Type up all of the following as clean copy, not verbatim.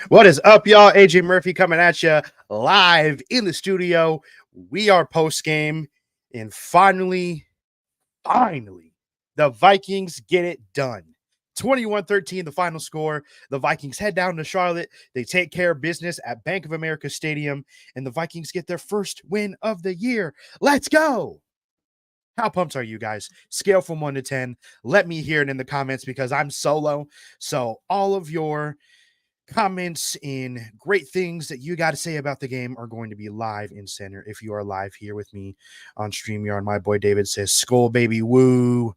What is up, y'all? AJ Murphy coming at you live in the studio. We are post game, and finally, the Vikings get it done. 21-13, the final score. The Vikings head down to Charlotte. They take care of business at Bank of America Stadium, and the Vikings get their first win of the year. Let's go! How pumped are you guys? Scale from 1 to 10. Let me hear it in the comments because I'm solo. So all of your comments and great things that you got to say about the game are going to be live in center. If you are live here with me on StreamYard, my boy David says, Skol, baby, woo.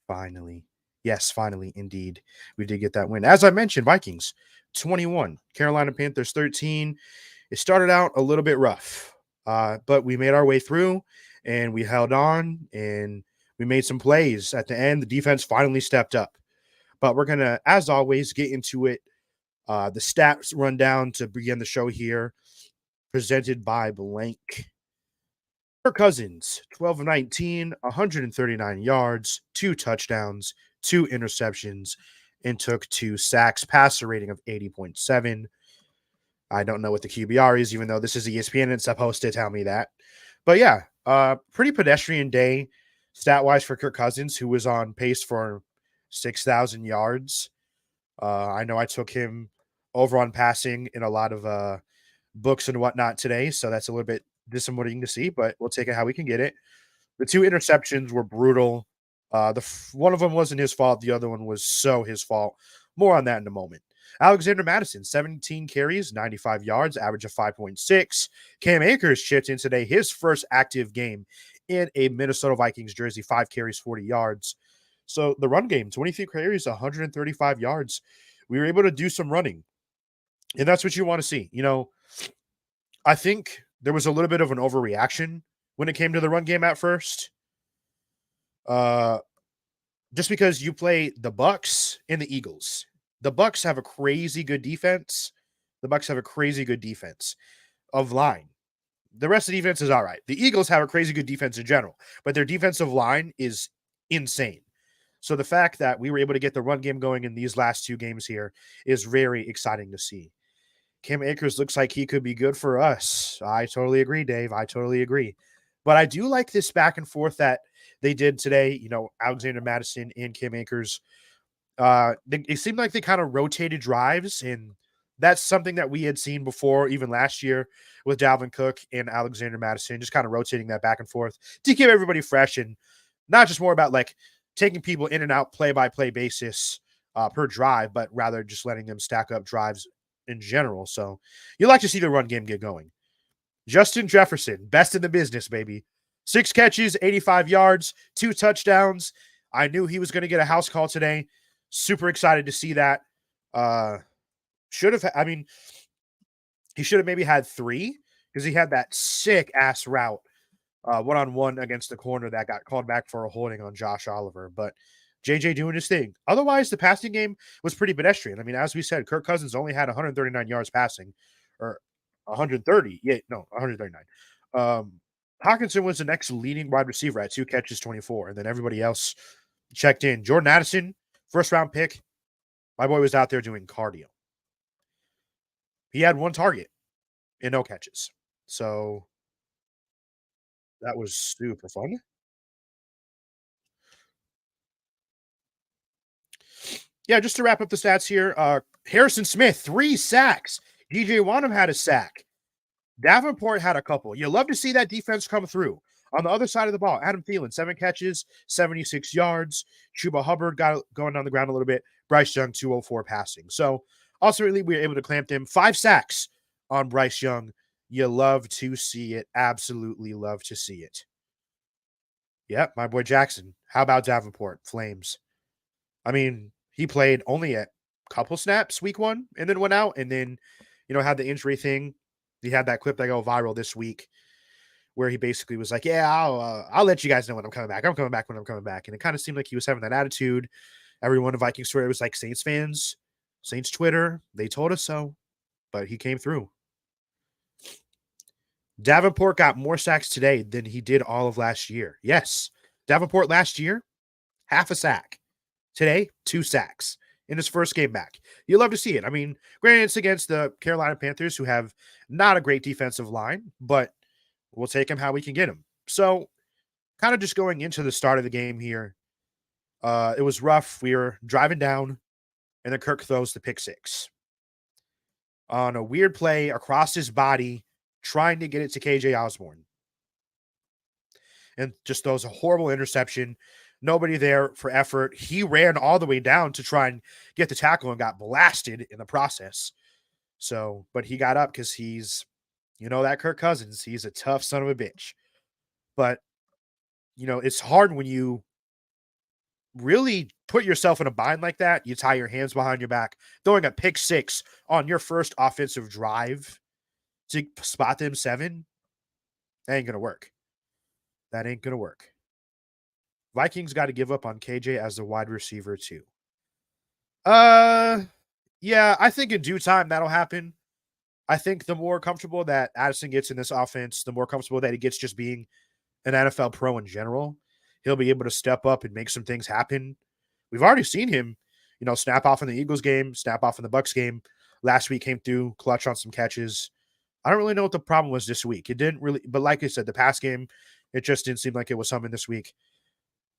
Finally. Yes, finally, indeed. We did get that win. As I mentioned, Vikings 21, Carolina Panthers 13. It started out a little bit rough, but we made our way through and we held on and we made some plays at the end. The defense finally stepped up. But we're going to, as always, get into it. The stats rundown to begin the show here, presented by Blank. Kirk Cousins, 12 of 19, 139 yards, 2 touchdowns, 2 interceptions, and took 2 sacks, passer rating of 80.7. I don't know what the QBR is, even though this is ESPN and it's supposed to tell me that. But yeah, pretty pedestrian day stat-wise for Kirk Cousins, who was on pace for 6,000 yards. I know I took him over on passing in a lot of books and whatnot today, so that's a little bit disappointing to see, but we'll take it how we can get it. The 2 interceptions were brutal. One of them wasn't his fault. The other one was so his fault. More on that in a moment. Alexander Mattison, 17 carries, 95 yards, average of 5.6. Cam Akers chipped in today, his first active game in a Minnesota Vikings jersey, 5 carries, 40 yards. So the run game, 23 carries, 135 yards. We were able to do some running. And that's what you want to see. You know, I think there was a little bit of an overreaction when it came to the run game at first. Just because you play the Bucks and the Eagles. The Bucks have a crazy good defense. The Bucks have a crazy good defense of line. The rest of the defense is all right. The Eagles have a crazy good defense in general, but their defensive line is insane. So the fact that we were able to get the run game going in these last 2 games here is very exciting to see. Cam Akers looks like he could be good for us. I totally agree, Dave. I totally agree. But I do like this back and forth that they did today. You know, Alexander Mattison and Cam Akers. It seemed like they kind of rotated drives, and that's something that we had seen before, even last year with Dalvin Cook and Alexander Mattison, just kind of rotating that back and forth to keep everybody fresh and not just more about like taking people in and out play-by-play basis per drive, but rather just letting them stack up drives in general. So you like to see the run game get going. Justin Jefferson, best in the business, baby. 6 catches, 85 yards, 2 touchdowns. I knew he was going to get a house call today. Super excited to see that. He should have maybe had 3 because he had that sick ass route one-on-one against the corner that got called back for a holding on Josh Oliver. But JJ doing his thing. Otherwise, the passing game was pretty pedestrian. I mean, as we said, Kirk Cousins only had 139 yards passing, or 130. Yeah, no, 139. Hawkinson was the next leading wide receiver at 2 catches, 24, and then everybody else checked in. Jordan Addison, first-round pick. My boy was out there doing cardio. He had 1 target and no catches. So that was super fun. Yeah, just to wrap up the stats here, Harrison Smith, 3 sacks. DJ Wanham had a sack. Davenport had a couple. You love to see that defense come through. On the other side of the ball, Adam Thielen, 7 catches, 76 yards. Chuba Hubbard got going down the ground a little bit. Bryce Young, 204 passing. So ultimately, we were able to clamp them. 5 sacks on Bryce Young. You love to see it. Absolutely love to see it. Yep, my boy Jackson. How about Davenport? Flames. I mean, he played only a couple snaps week 1 and then went out and then, had the injury thing. He had that clip that go viral this week where he basically was like, yeah, I'll let you guys know when I'm coming back. I'm coming back when I'm coming back. And it kind of seemed like he was having that attitude. Everyone in Vikings Twitter was like, Saints fans, Saints Twitter, they told us so. But he came through. Davenport got more sacks today than he did all of last year. Yes, Davenport last year, half a sack. Today, 2 sacks. in his first game back. You love to see it. I mean, granted, it's against the Carolina Panthers, who have not a great defensive line, but we'll take him how we can get him. So, kind of just going into the start of the game here, it was rough. We were driving down, and then Kirk throws the pick six on a weird play across his body, trying to get it to KJ Osborne, and just throws a horrible interception. Nobody there for effort. He ran all the way down to try and get the tackle and got blasted in the process. So, but he got up because he's, that Kirk Cousins. He's a tough son of a bitch. But, it's hard when you really put yourself in a bind like that. You tie your hands behind your back, throwing a pick six on your first offensive drive to spot them 7. That ain't going to work. That ain't going to work. Vikings got to give up on KJ as the wide receiver too. Yeah, I think in due time that'll happen. I think the more comfortable that Addison gets in this offense, the more comfortable that he gets just being an NFL pro in general, he'll be able to step up and make some things happen. We've already seen him, snap off in the Eagles game, snap off in the Bucks game. Last week came through, clutch on some catches. I don't really know what the problem was this week. It didn't really, but like I said, the pass game, it just didn't seem like it was something this week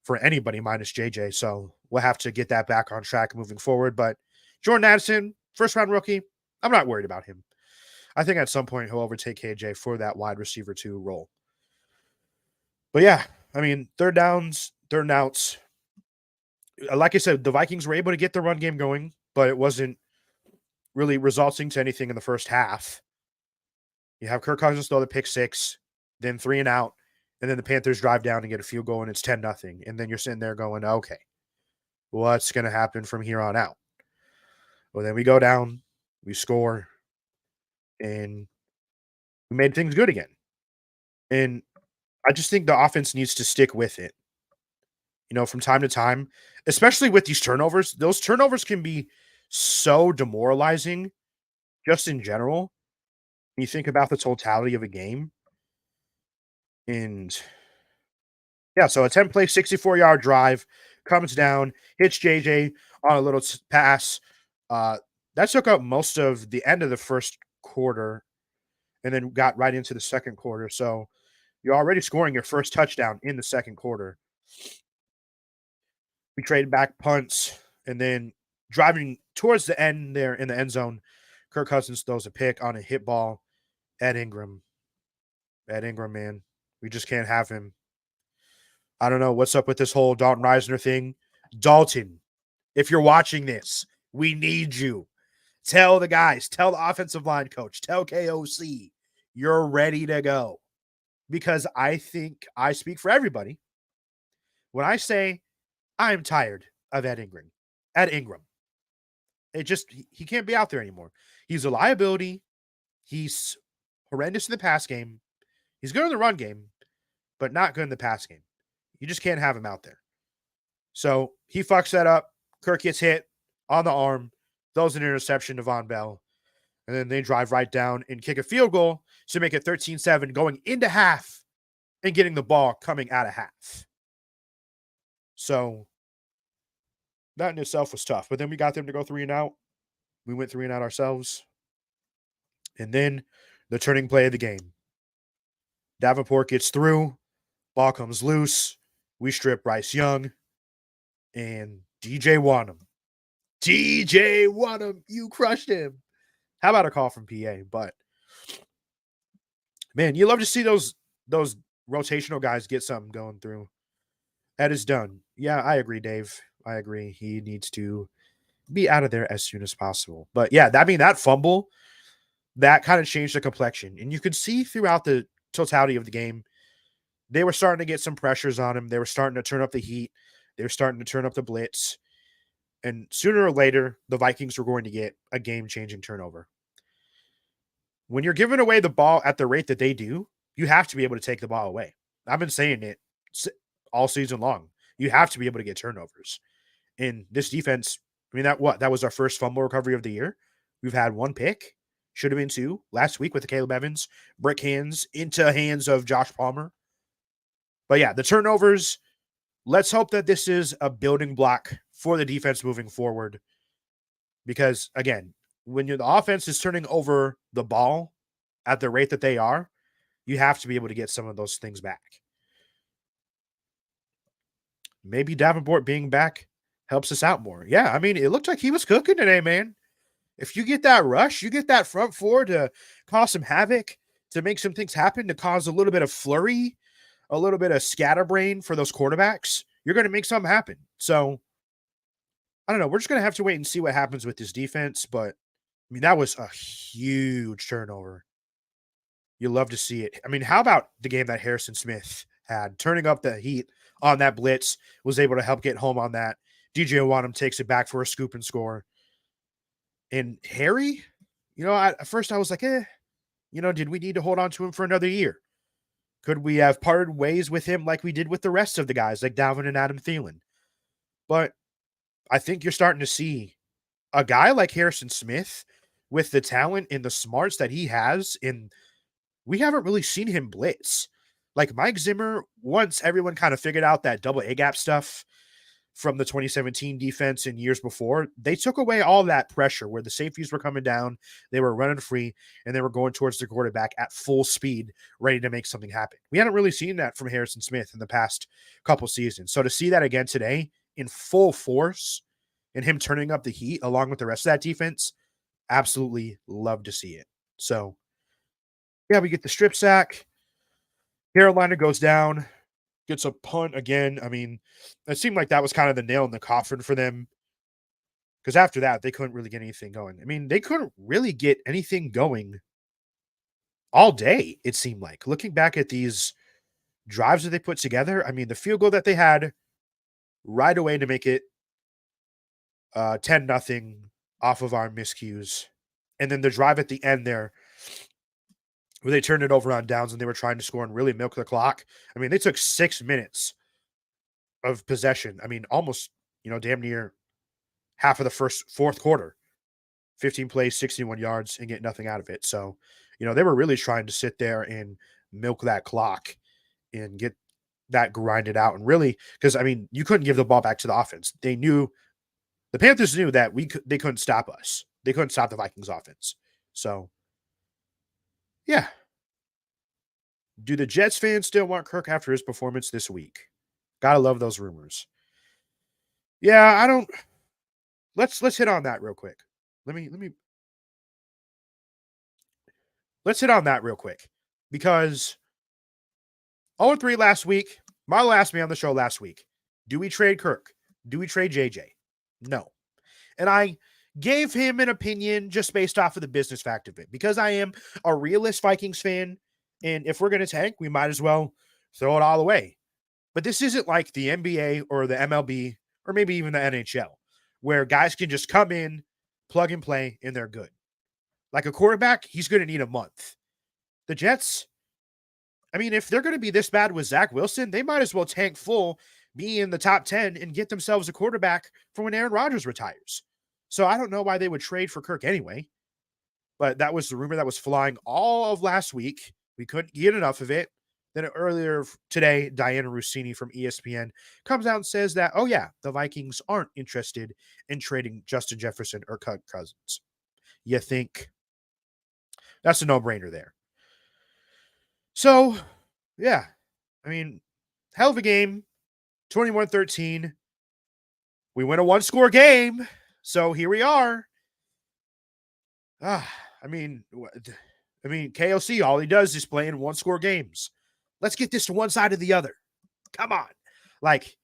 for anybody minus JJ. So we'll have to get that back on track moving forward. But Jordan Addison, first round rookie, I'm not worried about him. I think at some point he'll overtake KJ for that wide receiver 2 role. But yeah, I mean, third downs, third and outs. Like I said, the Vikings were able to get the run game going, but it wasn't really resulting to anything in the first half. You have Kirk Cousins throw the pick six, then 3 and out, and then the Panthers drive down and get a field goal, and it's 10-0. And then you're sitting there going, okay, what's going to happen from here on out? Well, then we go down, we score, and we made things good again. And I just think the offense needs to stick with it. From time to time, especially with these turnovers, those turnovers can be so demoralizing just in general. When you think about the totality of a game. And yeah, so a 10-play, 64-yard drive comes down, hits JJ on a little pass. That took up most of the end of the first quarter and then got right into the second quarter. So you're already scoring your first touchdown in the second quarter. We traded back punts, and then driving towards the end there in the end zone, Kirk Cousins throws a pick on a hit ball at Ingram. At Ingram, man. We just can't have him. I don't know what's up with this whole Dalton Reisner thing. Dalton, if you're watching this, we need you. Tell the guys, tell the offensive line coach, tell KOC, you're ready to go. Because I think I speak for everybody when I say I'm tired of Ed Ingram. Ed Ingram. He can't be out there anymore. He's a liability. He's horrendous in the pass game. He's good in the run game, but not good in the pass game. You just can't have him out there. So he fucks that up. Kirk gets hit on the arm, throws an interception to Von Bell, and then they drive right down and kick a field goal to make it 13-7 going into half and getting the ball coming out of half. So that in itself was tough. But then we got them to go 3 and out. We went 3 and out ourselves. And then the turning play of the game. Davenport gets through. Ball comes loose. We strip Bryce Young. And DJ Wanham. DJ Wanham, you crushed him. How about a call from PA? But, man, you love to see those rotational guys get something going through. That is done. Yeah, I agree, Dave. I agree. He needs to be out of there as soon as possible. But, yeah, that fumble, that kind of changed the complexion. And you could see throughout the totality of the game, they were starting to get some pressures on him. They were starting to turn up the heat. They were starting to turn up the blitz. And sooner or later, the Vikings were going to get a game-changing turnover. When you're giving away the ball at the rate that they do, you have to be able to take the ball away. I've been saying it all season long. You have to be able to get turnovers. And this defense, that was our first fumble recovery of the year. We've had 1 pick. Should have been 2 last week with the Caleb Evans. Brick hands into hands of Josh Palmer. But yeah, the turnovers, let's hope that this is a building block for the defense moving forward. Because again, when the offense is turning over the ball at the rate that they are, you have to be able to get some of those things back. Maybe Davenport being back helps us out more. Yeah, I mean, it looked like he was cooking today, man. If you get that rush, you get that front four to cause some havoc, to make some things happen, to cause a little bit of flurry, a little bit of scatterbrain for those quarterbacks, you're going to make something happen. So, I don't know. We're just going to have to wait and see what happens with this defense. But, I mean, that was a huge turnover. You love to see it. I mean, how about the game that Harrison Smith had? Turning up the heat on that blitz, was able to help get home on that. DJ Wanham takes it back for a scoop and score. And Harry, at first I was like, did we need to hold on to him for another year? Could we have parted ways with him like we did with the rest of the guys, like Dalvin and Adam Thielen? But I think you're starting to see a guy like Harrison Smith with the talent and the smarts that he has, and we haven't really seen him blitz. Like Mike Zimmer, once everyone kind of figured out that double A gap stuff from the 2017 defense and years before, they took away all that pressure where the safeties were coming down, they were running free, and they were going towards the quarterback at full speed, ready to make something happen. We hadn't really seen that from Harrison Smith in the past couple seasons. So to see that again today in full force and him turning up the heat along with the rest of that defense, absolutely love to see it. So, yeah, we get the strip sack. Carolina goes down, gets a punt again. I mean, it seemed like that was kind of the nail in the coffin for them, because after that, they couldn't really get anything going. I mean, they couldn't really get anything going all day, it seemed like. Looking back at these drives that they put together, I mean, the field goal that they had right away to make it 10-0 off of our miscues. And then the drive at the end there, where they turned it over on downs and they were trying to score and really milk the clock. I mean, they took 6 minutes of possession. I mean, almost, damn near half of the fourth quarter. 15 plays, 61 yards, and get nothing out of it. So, they were really trying to sit there and milk that clock and get that grinded out. And really, because, I mean, you couldn't give the ball back to the offense. The Panthers knew that they couldn't stop us. They couldn't stop the Vikings offense. So, yeah. Do the Jets fans still want Kirk after his performance this week? Gotta love those rumors. Yeah, I don't. Let's hit on that real quick. Let's hit on that real quick, because 0-3 last week. Marlo asked me on the show last week, do we trade Kirk? Do we trade JJ? No. And I gave him an opinion just based off of the business fact of it, because I am a realist Vikings fan. And if we're going to tank, we might as well throw it all away. But this isn't like the NBA or the MLB or maybe even the NHL, where guys can just come in, plug and play, and they're good. Like a quarterback, he's going to need a month. The Jets, I mean, if they're going to be this bad with Zach Wilson, they might as well tank full, be in the top 10, and get themselves a quarterback for when Aaron Rodgers retires. So I don't know why they would trade for Kirk anyway. But that was the rumor that was flying all of last week. We couldn't get enough of it. Then earlier today, Diana Rossini from ESPN comes out and says that, oh yeah, the Vikings aren't interested in trading Justin Jefferson or Kirk Cousins. You think that's a no-brainer there. So, yeah, I mean, hell of a game, 21-13. We win a one-score game, so here we are. I mean, KOC, all he does is play in one-score games. Let's get this to one side or the other. Come on. Like,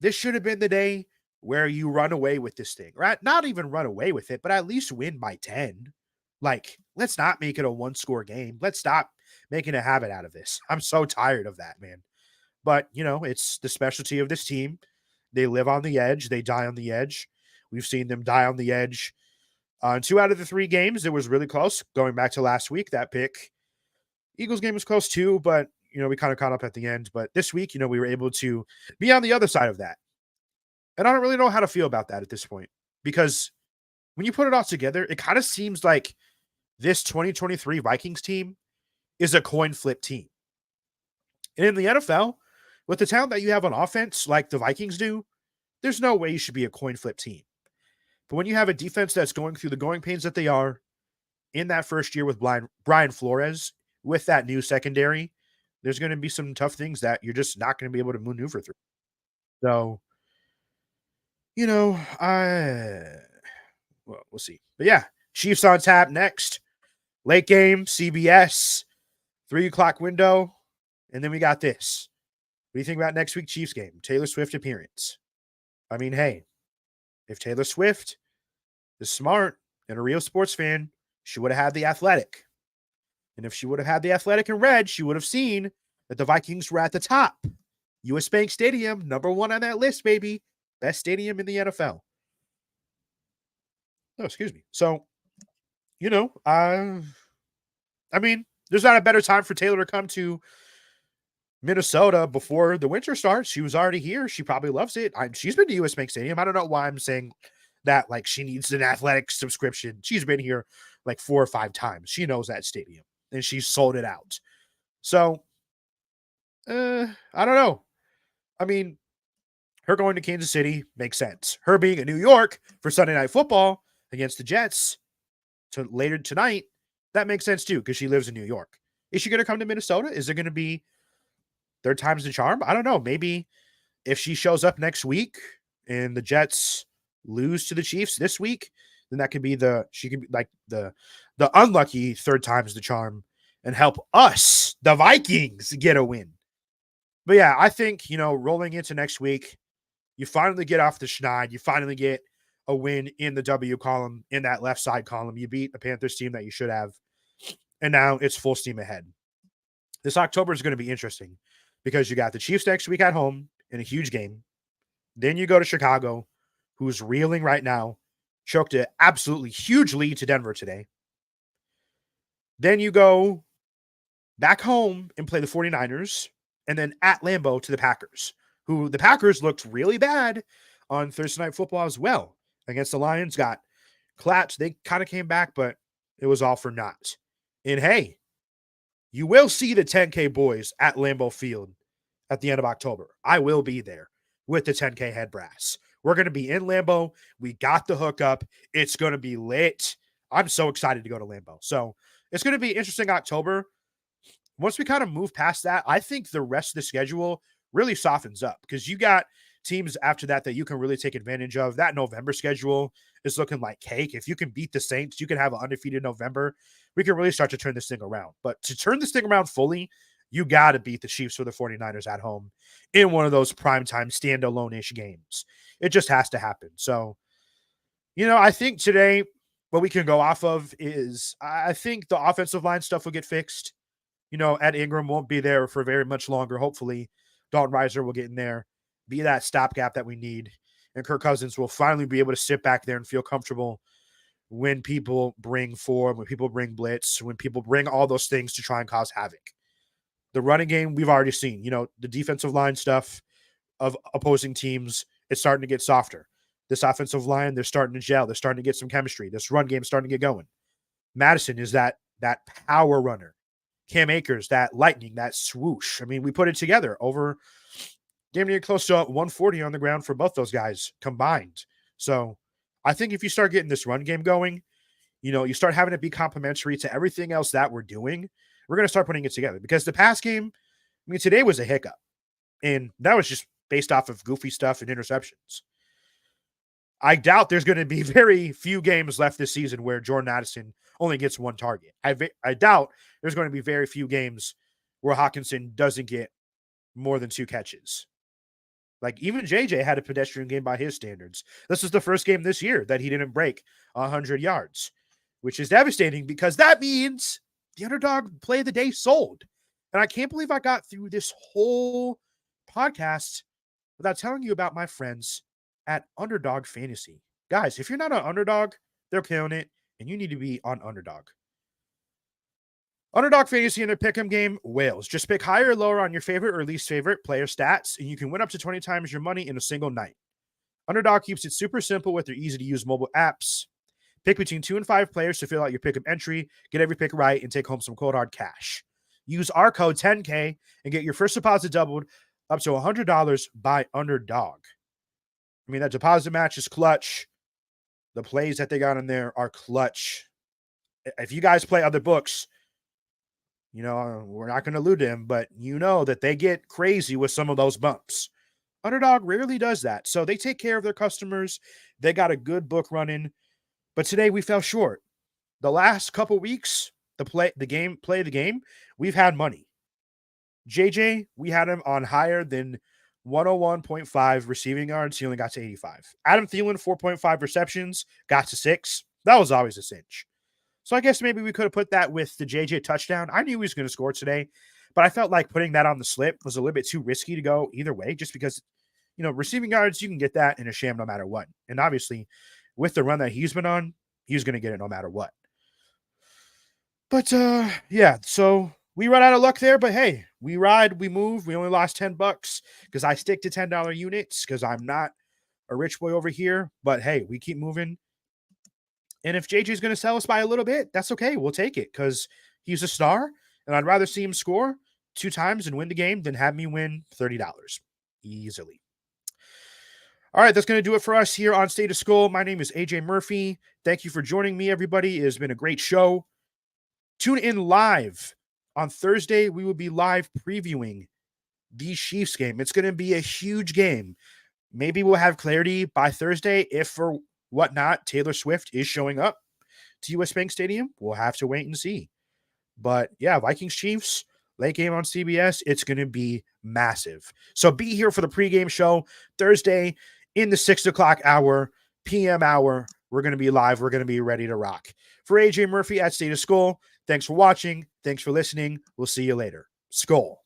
this should have been the day where you run away with this thing, right? Not even run away with it, but at least win by 10. Like, let's not make it a one-score game. Let's stop making a habit out of this. I'm so tired of that, man. But, it's the specialty of this team. They live on the edge. They die on the edge. We've seen them die on the edge. 2 out of the 3 games, it was really close. Going back to last week, that pick. Eagles game was close too, but, we kind of caught up at the end. But this week, we were able to be on the other side of that. And I don't really know how to feel about that at this point, because when you put it all together, it kind of seems like this 2023 Vikings team is a coin flip team. And in the NFL, with the talent that you have on offense, like the Vikings do, there's no way you should be a coin flip team. But when you have a defense that's going through the growing pains that they are in that first year with Brian Flores, with that new secondary, there's going to be some tough things that you're just not going to be able to maneuver through. So, well, we'll see. But yeah, Chiefs on tap next. Late game, CBS, 3 o'clock window. And then we got this. What do you think about next week's Chiefs game? Taylor Swift appearance. I mean, hey, if Taylor Swift is smart and a real sports fan, she would have had the Athletic. And if she would have had the Athletic in red, she would have seen that the Vikings were at the top. US Bank Stadium, #1 on that list, baby. Best stadium in the NFL. Oh, excuse me. So, I mean, there's not a better time for Taylor to come to Minnesota before the winter starts. She was already here. She probably loves it. She's been to US Bank Stadium. I don't know why I'm saying that like she needs an athletic subscription. She's been here like 4 or 5 times. She knows that stadium and she's sold it out. So, I don't know. I mean, her going to Kansas City makes sense. Her being in New York for Sunday Night Football against the Jets later tonight, that makes sense too because she lives in New York. Is she going to come to Minnesota? Is it going to be third time's the charm? I don't know. Maybe if she shows up next week and the Jets lose to the Chiefs this week, then that could be she can be like the unlucky third time's the charm and help us, the Vikings, get a win. But yeah, I think, rolling into next week, you finally get off the schneid. You finally get a win in the W column, in that left side column. You beat a Panthers team that you should have. And now it's full steam ahead. This October is going to be interesting because you got the Chiefs next week at home in a huge game. Then you go to Chicago, who's reeling right now, choked an absolutely huge lead to Denver today. Then you go back home and play the 49ers, and then at Lambeau to the Packers, who the Packers looked really bad on Thursday Night Football as well. Against the Lions, got collapsed. They kind of came back, but it was all for naught. And hey, you will see the 10K boys at Lambeau Field at the end of October. I will be there with the 10K head brass. We're going to be in Lambeau. We got the hookup. It's going to be lit. I'm so excited to go to Lambeau. So it's going to be interesting October. Once we kind of move past that, I think the rest of the schedule really softens up because you got teams after that you can really take advantage of. That November schedule is looking like cake. If you can beat the Saints, you can have an undefeated November. We can really start to turn this thing around. But to turn this thing around fully, you got to beat the Chiefs or the 49ers at home in one of those primetime standalone-ish games. It just has to happen. So, I think today what we can go off of is I think the offensive line stuff will get fixed. Ed Ingram won't be there for very much longer. Hopefully, Dalton Reiser will get in there, be that stopgap that we need, and Kirk Cousins will finally be able to sit back there and feel comfortable when people bring form, when people bring blitz, when people bring all those things to try and cause havoc. The running game, we've already seen. The defensive line stuff of opposing teams, it's starting to get softer. This offensive line, they're starting to gel. They're starting to get some chemistry. This run game is starting to get going. Madison is that power runner. Cam Akers, that lightning, that swoosh. I mean, we put it together over damn near close to 140 on the ground for both those guys combined. So I think if you start getting this run game going, you start having it be complementary to everything else that we're doing, we're going to start putting it together. Because the pass game, today was a hiccup. And that was just based off of goofy stuff and interceptions. I doubt there's going to be very few games left this season where Jordan Addison only gets one target. I doubt there's going to be very few games where Hawkinson doesn't get more than 2 catches. Like even JJ had a pedestrian game by his standards. This was the first game this year that he didn't break 100 yards, which is devastating because that means the underdog play of the day sold. And I can't believe I got through this whole podcast without telling you about my friends at Underdog Fantasy. Guys, if you're not on Underdog, they're killing it, and you need to be on Underdog. Underdog Fantasy in their pick'em game, whales. Just pick higher or lower on your favorite or least favorite player stats, and you can win up to 20 times your money in a single night. Underdog keeps it super simple with their easy-to-use mobile apps. Pick between 2 and 5 players to fill out your pick'em entry, get every pick right, and take home some cold hard cash. Use our code 10K and get your first deposit doubled up to $100 by Underdog. That deposit match is clutch. The plays that they got in there are clutch. If you guys play other books, we're not going to allude to him, but you know that they get crazy with some of those bumps. Underdog rarely does that. So they take care of their customers. They got a good book running. But today we fell short. The last couple weeks, play the game, we've had money. JJ, we had him on higher than 101.5 receiving yards. He only got to 85. Adam Thielen, 4.5 receptions, got to 6. That was always a cinch. So I guess maybe we could have put that with the JJ touchdown. I knew he was going to score today, but I felt like putting that on the slip was a little bit too risky to go either way, just because, receiving yards, you can get that in a sham no matter what. And obviously, with the run that he's been on, he's going to get it no matter what. But, yeah, so we run out of luck there, but hey, we ride, we move. We only lost $10 because I stick to $10 units because I'm not a rich boy over here. But hey, we keep moving. And if JJ's going to sell us by a little bit, that's okay. We'll take it because he's a star, and I'd rather see him score 2 times and win the game than have me win $30 easily. All right, that's going to do it for us here on State of Skol. My name is AJ Murphy. Thank you for joining me, everybody. It has been a great show. Tune in live on Thursday. We will be live previewing the Chiefs game. It's going to be a huge game. Maybe we'll have clarity by Thursday if for whatnot Taylor Swift is showing up to US Bank Stadium. We'll have to wait and see. But yeah, Vikings Chiefs, late game on CBS. It's going to be massive. So be here for the pregame show Thursday in the 6 o'clock hour, PM hour. We're going to be live. We're going to be ready to rock. For AJ Murphy at State of Skol, thanks for watching. Thanks for listening. We'll see you later. Skol.